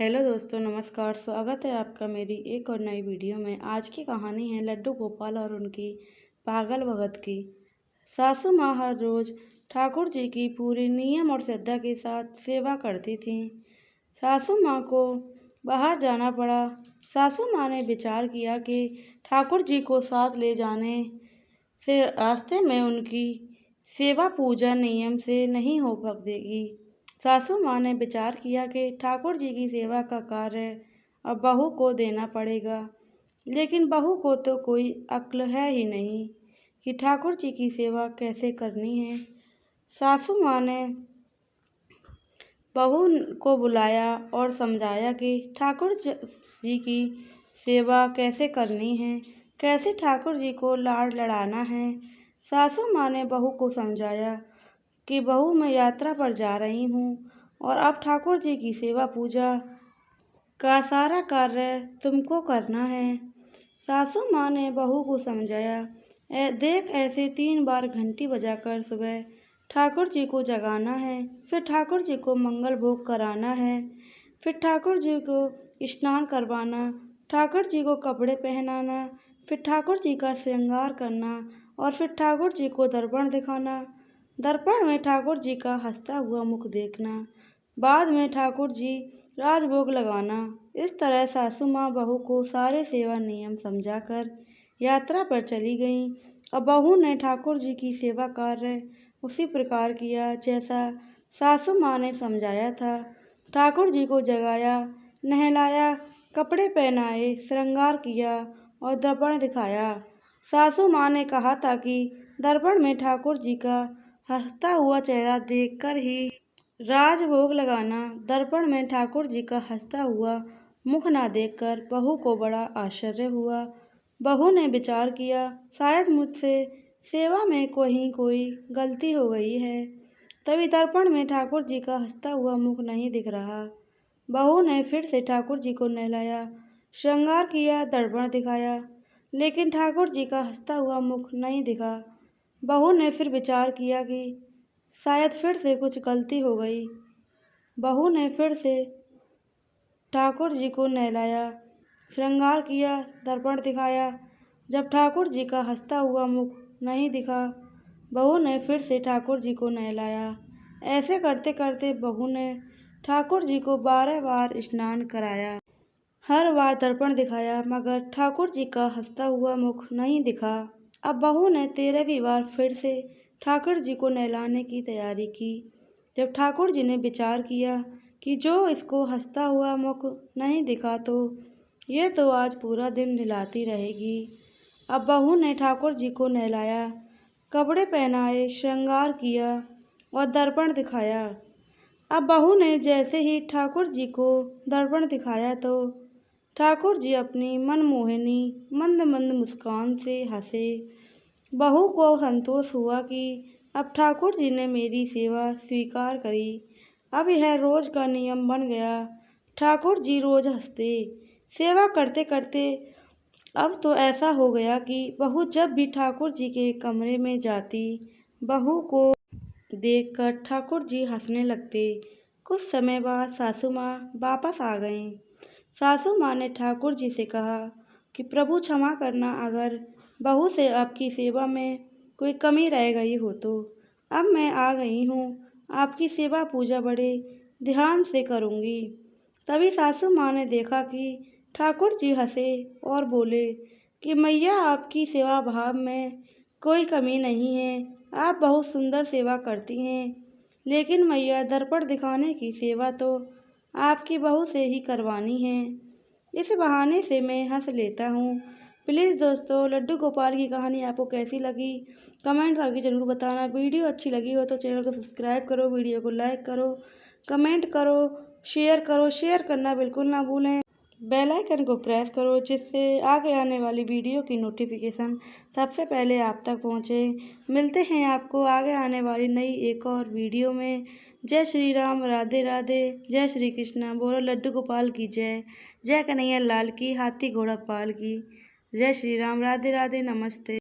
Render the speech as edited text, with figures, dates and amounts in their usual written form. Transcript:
Hello दोस्तों, नमस्कार। स्वागत है आपका मेरी एक और नई वीडियो में। आज की कहानी है लड्डू गोपाल और उनकी पागल भगत की। सासू माँ हर रोज ठाकुर जी की पूरी नियम और श्रद्धा के साथ सेवा करती थीं। सासू माँ को बाहर जाना पड़ा। सासू माँ ने विचार किया कि ठाकुर जी को साथ ले जाने से रास्ते में उनकी सेवा पूजा नियम से नहीं हो सकेगी। सासू माँ ने विचार किया कि ठाकुर जी की सेवा का कार्य अब बहू को देना पड़ेगा, लेकिन बहू को तो कोई अक्ल है ही नहीं कि ठाकुर जी की सेवा कैसे करनी है। सासू माँ ने बहू को बुलाया और समझाया कि ठाकुर जी की सेवा कैसे करनी है, कैसे ठाकुर जी को लाड़ लड़ाना है। सासू माँ ने बहू को समझाया कि बहू, मैं यात्रा पर जा रही हूँ और अब ठाकुर जी की सेवा पूजा का सारा कार्य तुमको करना है। सासू माँ ने बहू को समझाया, देख, ऐसे 3 बार घंटी बजाकर सुबह ठाकुर जी को जगाना है, फिर ठाकुर जी को मंगल भोग कराना है, फिर ठाकुर जी को स्नान करवाना, ठाकुर जी को कपड़े पहनाना, फिर ठाकुर जी का श्रृंगार करना और फिर ठाकुर जी को दर्पण दिखाना। दर्पण में ठाकुर जी का हंसता हुआ मुख देखना, बाद में ठाकुर जी राजभोग लगाना। इस तरह सासू माँ बहू को सारे सेवा नियम समझाकर यात्रा पर चली गईं और बहू ने ठाकुर जी की सेवा कार्य उसी प्रकार किया जैसा सासू माँ ने समझाया था। ठाकुर जी को जगाया, नहलाया, कपड़े पहनाए, श्रृंगार किया और दर्पण दिखाया। सासू माँ ने कहा था कि दर्पण में ठाकुर जी का हंसता हुआ चेहरा देखकर ही राजभोग लगाना। दर्पण में ठाकुर जी का हंसता हुआ मुख न देखकर बहू को बड़ा आश्चर्य हुआ। बहू ने विचार किया, शायद मुझसे सेवा में कोई गलती हो गई है, तभी दर्पण में ठाकुर जी का हंसता हुआ मुख नहीं दिख रहा। बहू ने फिर से ठाकुर जी को नहलाया, श्रृंगार किया, दर्पण दिखाया, लेकिन ठाकुर जी का हंसता हुआ मुख नहीं दिखा। बहू ने फिर विचार किया कि शायद फिर से कुछ गलती हो गई। बहू ने फिर से ठाकुर जी को नहलाया, श्रृंगार किया, दर्पण दिखाया। जब ठाकुर जी का हंसता हुआ मुख नहीं दिखा, बहू ने फिर से ठाकुर जी को नहलाया। ऐसे करते करते बहू ने ठाकुर जी को 12 बार स्नान कराया। हर बार दर्पण दिखाया, मगर ठाकुर जी का हंसता हुआ मुख नहीं दिखा। अब बहू ने 13वीं बार फिर से ठाकुर जी को नहलाने की तैयारी की। जब ठाकुर जी ने विचार किया कि जो इसको हंसता हुआ मुख नहीं दिखा तो ये तो आज पूरा दिन नहलाती रहेगी। अब बहू ने ठाकुर जी को नहलाया, कपड़े पहनाए, श्रृंगार किया और दर्पण दिखाया। अब बहू ने जैसे ही ठाकुर जी को दर्पण दिखाया तो ठाकुर जी अपनी मनमोहिनी मंद मंद मुस्कान से हंसे। बहू को संतोष हुआ कि अब ठाकुर जी ने मेरी सेवा स्वीकार करी। अब यह रोज का नियम बन गया। ठाकुर जी रोज हंसते। सेवा करते करते अब तो ऐसा हो गया कि बहू जब भी ठाकुर जी के कमरे में जाती, बहू को देखकर ठाकुर जी हंसने लगते। कुछ समय बाद सासू माँ वापस आ गईं। सासू माँ ने ठाकुर जी से कहा कि प्रभु क्षमा करना, अगर बहू से आपकी सेवा में कोई कमी रह गई हो तो। अब मैं आ गई हूँ, आपकी सेवा पूजा बड़े ध्यान से करूँगी। तभी सासू माँ ने देखा कि ठाकुर जी हंसे और बोले कि मैया, आपकी सेवा भाव में कोई कमी नहीं है, आप बहुत सुंदर सेवा करती हैं, लेकिन मैया, दर्पण दिखाने की सेवा तो आपकी बहू से ही करवानी है। इस बहाने से मैं हंस लेता हूँ। प्लीज़ दोस्तों, लड्डू गोपाल की कहानी आपको कैसी लगी कमेंट करके ज़रूर बताना। वीडियो अच्छी लगी हो तो चैनल को सब्सक्राइब करो, वीडियो को लाइक करो, कमेंट करो, शेयर करना बिल्कुल ना भूलें। बेल आइकन को प्रेस करो जिससे आगे आने वाली वीडियो की नोटिफिकेशन सबसे पहले आप तक पहुँचे। मिलते हैं आपको आगे आने वाली नई एक और वीडियो में। जय श्री राम, राधे राधे, जय श्री कृष्णा। बोलो लड्डू गोपाल की जय। जय कन्हैया लाल की, हाथी घोड़ा पाल की। जय श्री राम, राधे राधे, नमस्ते।